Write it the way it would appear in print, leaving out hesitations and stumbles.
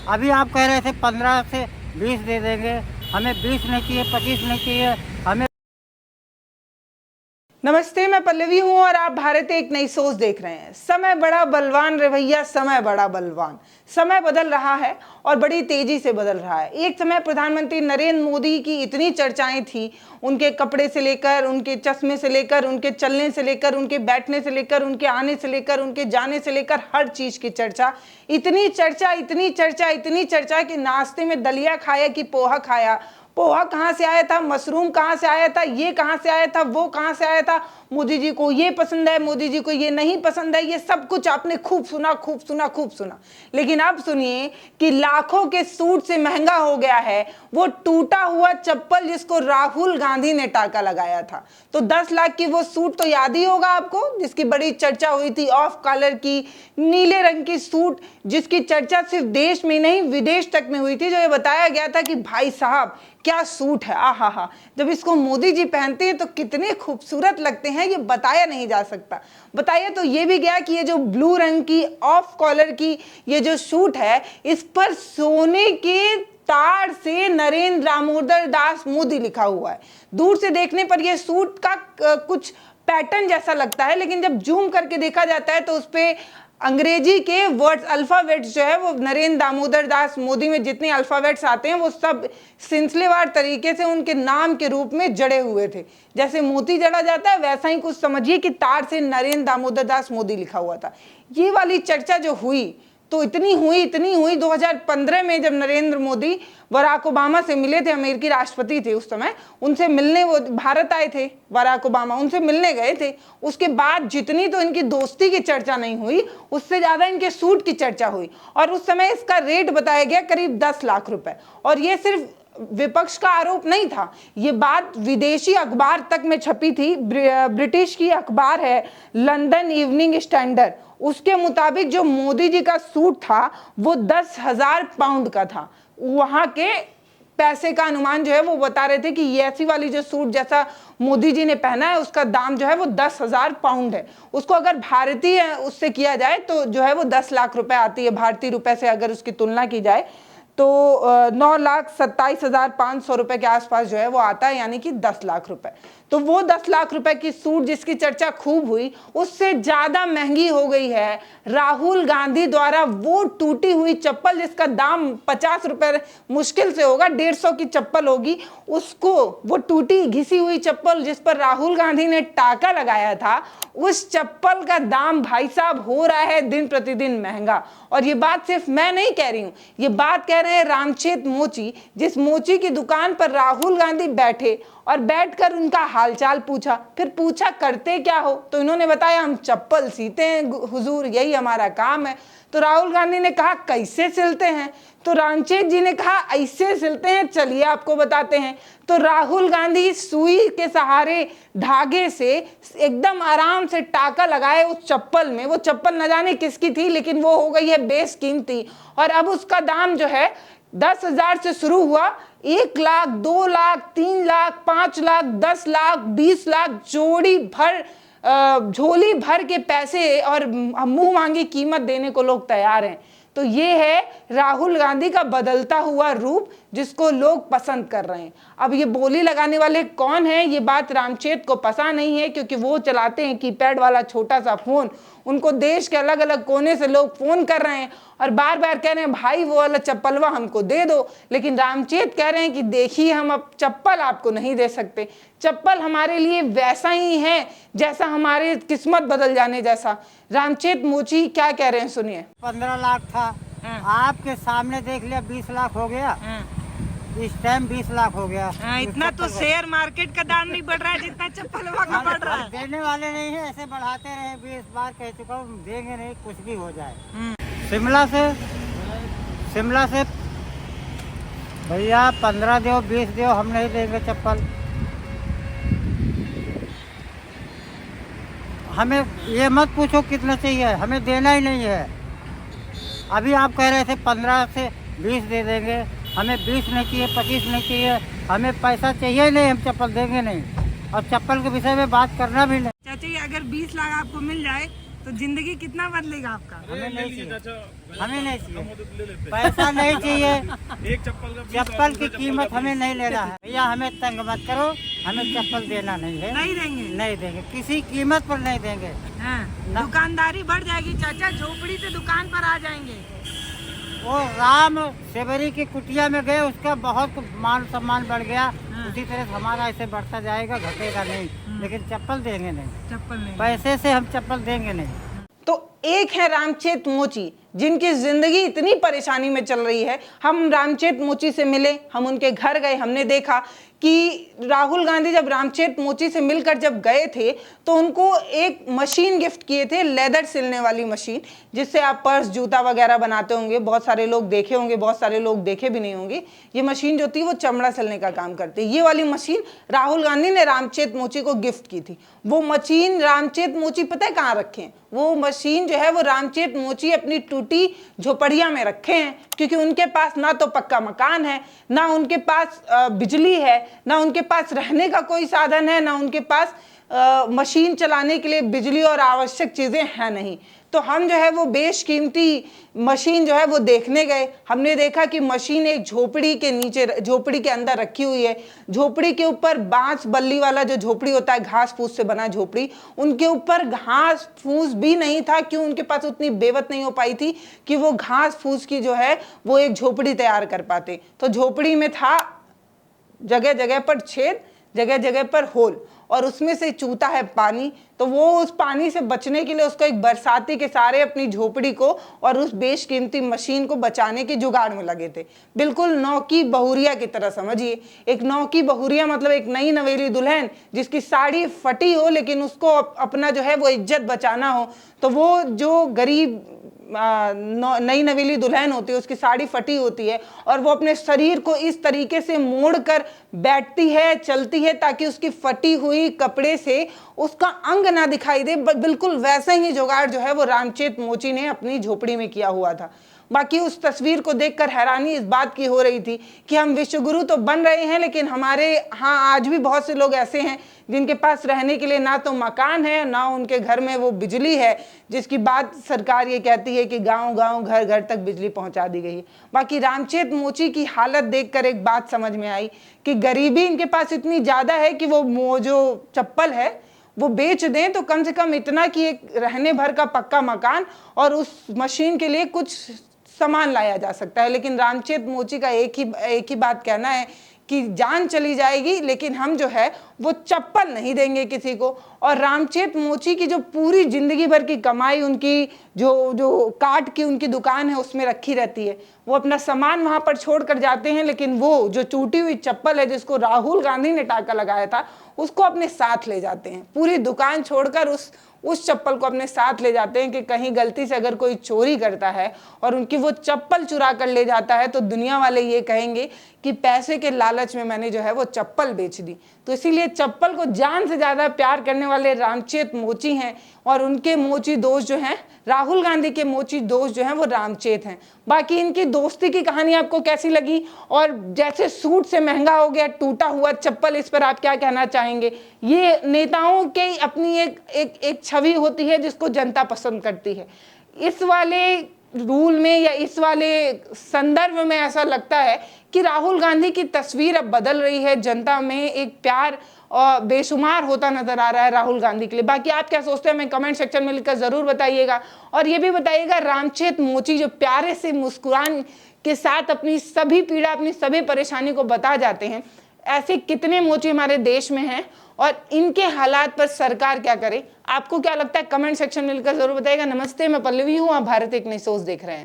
अभी आप कह रहे थे 15 से 20 दे देंगे, हमें 20 नहीं चाहिए, 25 नहीं चाहिए हमें। नमस्ते, मैं पल्लवी हूं और आप भारत एक नई सोच देख रहे हैं। समय बड़ा बलवान रे भैया, समय बड़ा बलवान। समय बदल रहा है और बड़ी तेजी से बदल रहा है। एक समय प्रधानमंत्री नरेंद्र मोदी की इतनी चर्चाएं थी, उनके कपड़े से लेकर, उनके चश्मे से लेकर, उनके चलने से लेकर, उनके बैठने से लेकर, उनके आने से लेकर, उनके जाने से लेकर, हर चीज की चर्चा। इतनी चर्चा, इतनी चर्चा, इतनी चर्चा कि नाश्ते में दलिया खाया कि पोहा खाया। पोहा कहाँ से आया था, मशरूम कहाँ से आया था, ये कहाँ से आया था, वो कहाँ से आया था, मोदी जी को ये पसंद है, मोदी जी को ये नहीं पसंद है, ये सब कुछ आपने खूब सुना, खूब सुना, खूब सुना। लेकिन अब सुनिए कि लाखों के सूट से महंगा हो गया है वो टूटा हुआ चप्पल जिसको राहुल गांधी ने टाका लगाया था। तो 10 लाख की वो सूट तो याद ही होगा आपको, जिसकी बड़ी चर्चा हुई थी, ऑफ कलर की नीले रंग की सूट, जिसकी चर्चा सिर्फ देश में नहीं विदेश तक में हुई थी। जो ये बताया गया था कि भाई साहब क्या सूट है, आहा हा, जब इसको मोदी जी पहनते हैं तो कितने खूबसूरत लगते हैं, ये बताया नहीं जा सकता। बताया तो ये भी गया कि ये जो ब्लू रंग की ऑफ कॉलर की ये जो सूट है, इस पर सोने के तार से नरेंद्र दामोदर दास मोदी लिखा हुआ है। दूर से देखने पर यह सूट का कुछ पैटर्न जैसा लगता है, लेकिन जब जूम करके देखा जाता है तो उस पर अंग्रेजी के वर्ड्स, अल्फाबेट्स जो है वो नरेंद्र दामोदर दास मोदी में जितने अल्फाबेट्स आते हैं वो सब सिलसिलेवार तरीके से उनके नाम के रूप में जड़े हुए थे। जैसे मोती जड़ा जाता है वैसा ही कुछ समझिए कि तार से नरेंद्र दामोदर दास मोदी लिखा हुआ था। ये वाली चर्चा जो हुई तो इतनी हुई 2015 में जब नरेंद्र मोदी बराक ओबामा से मिले थे, अमेरिकी राष्ट्रपति थे उस समय, उनसे मिलने वो भारत आए थे, बराक ओबामा उनसे मिलने गए थे। उसके बाद जितनी तो इनकी दोस्ती की चर्चा नहीं हुई, उससे ज्यादा इनके सूट की चर्चा हुई। और उस समय इसका रेट बताया गया करीब 10 लाख रुपए। और ये सिर्फ विपक्ष का आरोप नहीं था, ये बात विदेशी अखबार तक में छपी थी। ब्रिटिश की अखबार है लंदन इवनिंग स्टैंडर्ड, उसके मुताबिक जो मोदी जी का सूट था वो 10,000 पाउंड का था। वहां के पैसे का अनुमान जो है वो बता रहे थे कि ये ऐसी वाली जो सूट जैसा मोदी जी ने पहना है उसका दाम जो है वो 10,000 पाउंड है। उसको अगर भारतीय उससे किया जाए तो जो है वो 10 लाख रुपए आती है, भारतीय रुपए से अगर उसकी तुलना की जाए तो 9,27,500 रुपए के आसपास जो है वो आता है, यानी कि 10 लाख रुपए। तो वो 10 लाख रुपए की सूट जिसकी चर्चा खूब हुई, उससे ज्यादा महंगी हो गई है राहुल गांधी द्वारा वो टूटी हुई चप्पल जिसका दाम 50 रुपए मुश्किल से होगा, 150 की चप्पल होगी, उसको वो टूटी घिसी हुई चप्पल जिस पर राहुल गांधी ने टाका लगाया था, उस चप्पल का दाम भाई साहब हो रहा है दिन प्रतिदिन महंगा। और ये बात सिर्फ मैं नहीं कह रही हूं, ये बात कह रहे हैं रामचेत मोची, जिस मोची की दुकान पर राहुल गांधी बैठे और बैठकर उनका हालचाल पूछा। फिर पूछा करते क्या हो, तो इन्होंने बताया हम चप्पल सीते हैं हुजूर, यही हमारा काम है। तो राहुल गांधी ने कहा कैसे सिलते हैं, तो रामचेत जी ने कहा ऐसे सिलते हैं, चलिए आपको बताते हैं। तो राहुल गांधी सुई के सहारे धागे से एकदम आराम से टाका लगाए उस चप्पल में। वो चप्पल न जाने किसकी थी, लेकिन वो हो गई है बेशकीमती। और अब उसका दाम जो है 10,000 से शुरू हुआ, 1 लाख, 2 लाख, 3 लाख, 5 लाख, 10 लाख, 20 लाख, जोड़ी भर झोली भर के पैसे और मुंह मांगी कीमत देने को लोग तैयार हैं। तो ये है राहुल गांधी का बदलता हुआ रूप जिसको लोग पसंद कर रहे हैं। अब ये बोली लगाने वाले कौन है, ये बात रामचेत को पता नहीं है, क्योंकि वो चलाते हैं कीपैड वाला छोटा सा फोन। उनको देश के अलग अलग कोने से लोग फोन कर रहे हैं और बार बार कह रहे हैं भाई वो वाला चप्पलवा हमको दे दो। लेकिन रामचेत कह रहे हैं कि देखिए हम अब चप्पल आपको नहीं दे सकते, चप्पल हमारे लिए वैसा ही है जैसा हमारी किस्मत बदल जाने जैसा। रामचेत मोची क्या कह रहे हैं सुनिए। 15 लाख था, आपके सामने देख लिया 20 लाख हो गया, इस टाइम 20 लाख हो गया। इतना तो शेयर मार्केट का दाम नहीं बढ़ रहा है जितना चप्पल का बढ़ रहा है। देने वाले नहीं है, ऐसे बढ़ाते रहे, 20 बार कह चुका हूँ, देंगे नहीं, कुछ भी हो जाए। शिमला से भैया 15 दो 20 दो, हम नहीं देंगे चप्पल। हमें ये मत पूछो कितना चाहिए, हमें देना ही नहीं है। अभी आप कह रहे थे 15 से 20 दे देंगे, हमें 20 नहीं चाहिए, 25 नहीं चाहिए, हमें पैसा चाहिए ही नहीं, हम चप्पल देंगे नहीं। और चप्पल के विषय में बात करना भी नहीं। चाचा अगर 20 लाख आपको मिल जाए तो जिंदगी कितना बदलेगा आपका? हमें नहीं चाहिए, हमें नहीं चाहिए, पैसा नहीं चाहिए। एक चप्पल की कीमत हमें नहीं लेना है भैया, हमें तंग मत करो, हमें चप्पल देना नहीं है। नहीं देंगे? नहीं देंगे, किसी कीमत पर नहीं देंगे। हाँ, ना। दुकानदारी बढ़ जाएगी चाचा, झोपड़ी से दुकान पर आ जाएंगे। वो राम सेवरी की कुटिया में गए, उसका बहुत मान सम्मान बढ़ गया। उसी तरह से हमारा ऐसे बढ़ता जाएगा, घटेगा नहीं, लेकिन चप्पल देंगे नहीं। चप्पल नहीं, पैसे से हम चप्पल देंगे नहीं। तो एक है रामचेत मोची, जिनकी जिंदगी इतनी परेशानी में चल रही है। हम रामचेत मोची से मिले, हम उनके घर गए, हमने देखा कि राहुल गांधी जब रामचेत मोची से मिलकर जब गए थे तो उनको एक मशीन गिफ्ट किए थे, लेदर सिलने वाली मशीन, जिससे आप पर्स जूता वगैरह बनाते होंगे। बहुत सारे लोग देखे होंगे, बहुत सारे लोग देखे भी नहीं होंगे। ये मशीन जो थी वो चमड़ा सिलने का काम करती है। ये वाली मशीन राहुल गांधी ने रामचेत मोची को गिफ्ट की थी। वो मशीन रामचेत मोची पता है कहाँ रखे हैं? वो मशीन जो है वो रामचेत मोची अपनी टूटी झोपड़िया में रखे हैं, क्योंकि उनके पास ना तो पक्का मकान है, ना उनके पास बिजली है, ना उनके पास रहने का कोई साधन है, ना उनके पास मशीन चलाने के लिए बिजली और आवश्यक चीजें हैं नहीं। तो हम जो है वो बेशकीमती मशीन जो है वो देखने गए। हमने देखा कि मशीन एक झोपड़ी के नीचे, झोपड़ी के अंदर रखी हुई है। झोपड़ी के ऊपर बांस बल्ली वाला जो झोपड़ी होता है, घास फूस से बना झोपड़ी, उनके ऊपर घास फूस भी नहीं था। क्यों? उनके पास उतनी बेवत नहीं हो पाई थी कि वो घास फूस की जो है वो एक झोपड़ी तैयार कर पाते। तो झोपड़ी में था जगह जगह पर छेद, जगह जगह पर होल, और उसमें से चूता है पानी। तो वो उस पानी से बचने के लिए उसको एक बरसाती के सारे अपनी झोपड़ी को और उस बेशकीमती मशीन को बचाने के जुगाड़ में लगे थे। बिल्कुल नौकी बहुरिया की तरह समझिए। एक नौकी बहुरिया मतलब एक नई नवेली दुल्हन जिसकी साड़ी फटी हो, लेकिन उसको अपना जो है वो इज्जत बचाना हो। तो वो जो गरीब नई नवेली दुल्हन होती है, उसकी साड़ी फटी होती है और वो अपने शरीर को इस तरीके से मोड़ कर बैठती है, चलती है, ताकि उसकी फटी हुई कपड़े से उसका अंग ना दिखाई दे। बिल्कुल वैसा ही जुगाड़ जो है वो रामचेत मोची ने अपनी झोपड़ी में किया हुआ था। बाकी उस तस्वीर को देखकर हैरानी इस बात की हो रही थी कि हम विश्वगुरु तो बन रहे हैं, लेकिन हमारे यहाँ आज भी बहुत से लोग ऐसे हैं जिनके पास रहने के लिए ना तो मकान है, ना उनके घर में वो बिजली है, जिसकी बात सरकार ये कहती है कि गांव-गांव, घर-घर तक बिजली पहुंचा दी गई है। बाकी रामचेत मोची की हालत देखकर एक बात समझ में आई कि गरीबी इनके पास इतनी ज़्यादा है कि वो जो चप्पल है वो बेच दें तो कम से कम इतना कि एक रहने भर का पक्का मकान और उस मशीन के लिए कुछ सामान लाया जा सकता है। लेकिन रामचेत मोची का एक ही बात कहना है कि जान चली जाएगी, लेकिन हम जो है वो चप्पल नहीं देंगे किसी को। और रामचेत मोची की जो पूरी जिंदगी भर की कमाई, उनकी जो काट की उनकी दुकान है उसमें रखी रहती है, वो अपना सामान वहां पर छोड़ कर जाते हैं, लेकिन वो जो टूटी हुई चप्पल है जिसको राहुल गांधी ने टाका लगाया था उसको अपने साथ ले जाते हैं। पूरी दुकान छोड़कर उस चप्पल को अपने साथ ले जाते हैं कि कहीं गलती से अगर कोई चोरी करता है और उनकी वो चप्पल चुरा कर ले जाता है तो दुनिया वाले ये कहेंगे कि पैसे के लालच में मैंने जो है वो चप्पल बेच दी। तो इसीलिए चप्पल को जान से ज़्यादा प्यार करने वाले रामचेत मोची हैं, और उनके मोची दोस्त जो हैं, राहुल गांधी के मोची दोस्त जो हैं वो रामचेत हैं। बाकी इनकी दोस्ती की कहानी आपको कैसी लगी? और जैसे सूट से महंगा हो गया टूटा हुआ चप्पल, इस पर आप क्या कहना चाहेंगे? ये नेताओं के अपनी एक छवि होती है जिसको जनता पसंद करती है। इस वाले रूल में या इस वाले संदर्भ में ऐसा लगता है कि राहुल गांधी की तस्वीर अब बदल रही है। जनता में एक प्यार और बेशुमार होता नजर आ रहा है राहुल गांधी के लिए। बाकी आप क्या सोचते हैं हमें कमेंट सेक्शन में लिखकर जरूर बताइएगा। और ये भी बताइएगा, रामचेत मोची जो प्यारे से मुस्कुरान के साथ अपनी सभी पीड़ा, अपनी सभी परेशानी को बता जाते हैं, ऐसे कितने मोची हमारे देश में हैं और इनके हालात पर सरकार क्या करे? आपको क्या लगता है कमेंट सेक्शन में लिखकर जरूर बताइएगा। नमस्ते, मैं पल्लवी हूँ, आप भारत एक नई सोच देख रहे हैं।